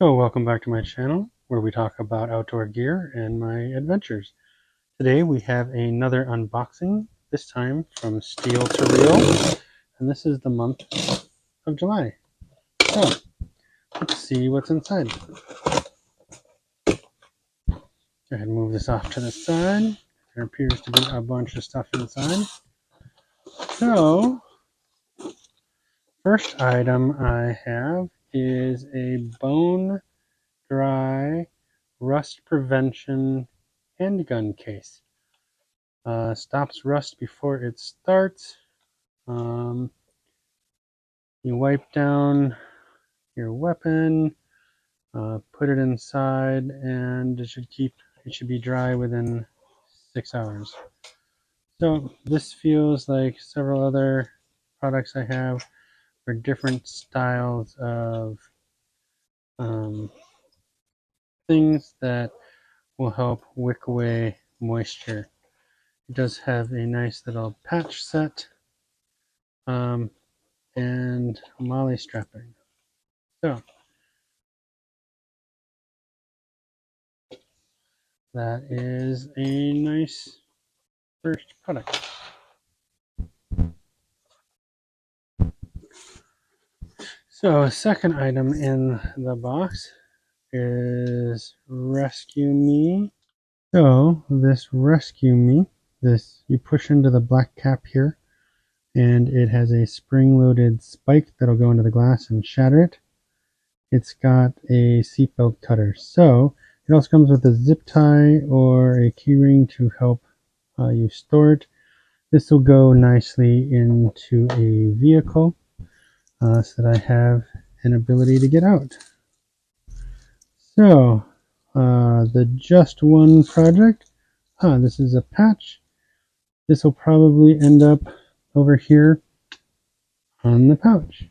So welcome back to my channel where we talk about outdoor gear and my adventures. Today we have another unboxing, this time from Steel to Reel, and this is the month of July. So let's see what's inside. Go ahead and move this off to the side. There appears to be a bunch of stuff inside. So first item I have is a bone dry rust prevention handgun case. Stops rust before it starts. You wipe down your weapon, put it inside, and it should be dry within 6 hours. So this feels like several other products I have for different styles of um, things that will help wick away moisture. It does have a nice little patch set um, and MOLLE strapping. So that is a nice first product. So a second item in the box is Rescue Me. So this Rescue Me, this you push into the black cap here, and it has a spring-loaded spike that'll go into the glass and shatter it. It's got a seatbelt cutter. So it also comes with a zip tie or a keyring to help you store it. This will go nicely into a vehicle so that I have an ability to get out. So the Just One project, this is a patch. This will probably end up over here on the pouch.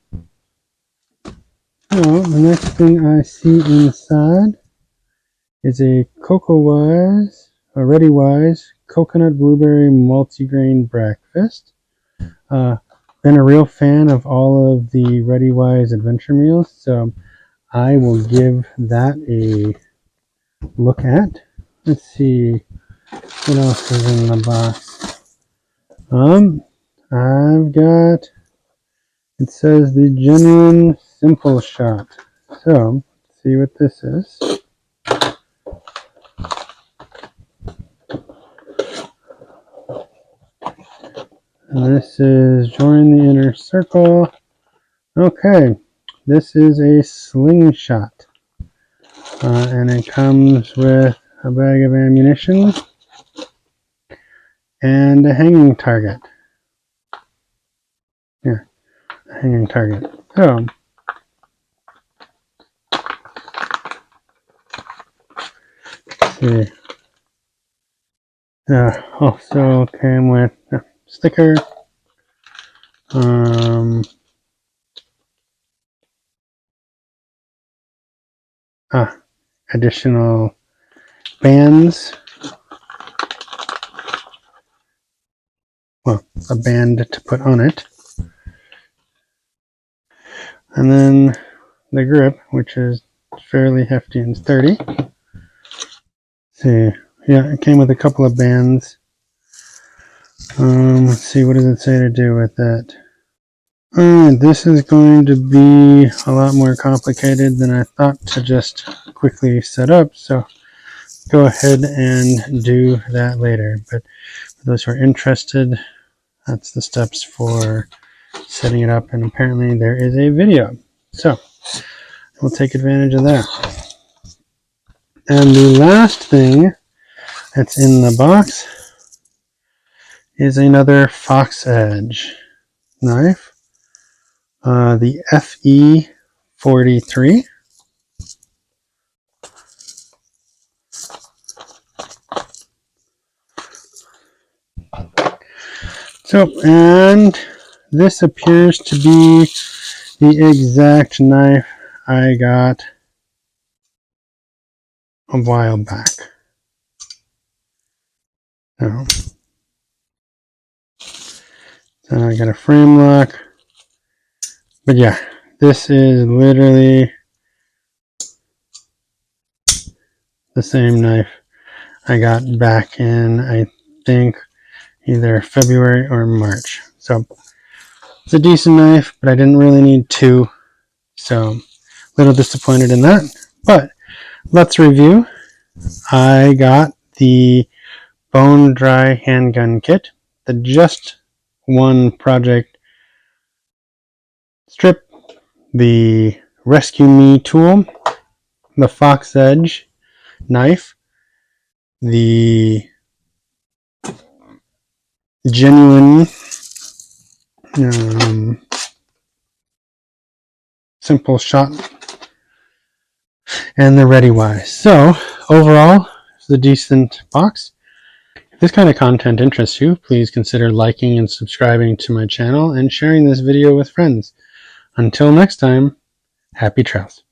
So the next thing I see inside is a Ready Wise coconut blueberry multigrain breakfast. Been a real fan of all of the Ready Wise adventure meals, so I will give that a look at. Let's see what else is in the box. I've got, it says the Genuine Simple Shot. So, let's see what this is. And this is Join the Inner Circle. Okay, this is a slingshot. And it comes with a bag of ammunition and a hanging target. Yeah, a hanging target. So, let's see. Also came with a sticker, additional bands, well, a band to put on it, and then the grip, which is fairly hefty and sturdy. Let's see, yeah, it came with a couple of bands. Let's see, what does it say to do with that? This is going to be a lot more complicated than I thought to just quickly set up, so go ahead and do that later. But for those who are interested, that's the steps for setting it up, and apparently there is a video, so we'll take advantage of that. And the last thing that's in the box is another Fox Edge knife, the FE43. So, and this appears to be the exact knife I got a while back. So I got a frame lock. But yeah, this is literally the same knife I got back in, I think, either February or March. So it's a decent knife, but I didn't really need two. So a little disappointed in that. But let's review. I got the Bone Dry handgun kit, the Just One Project strip, the Rescue Me tool, the Fox Edge knife, the genuine simple shot, and the ReadyWise. So overall, it's a decent box. If this kind of content interests you, please consider liking and subscribing to my channel and sharing this video with friends. Until next time, happy trails.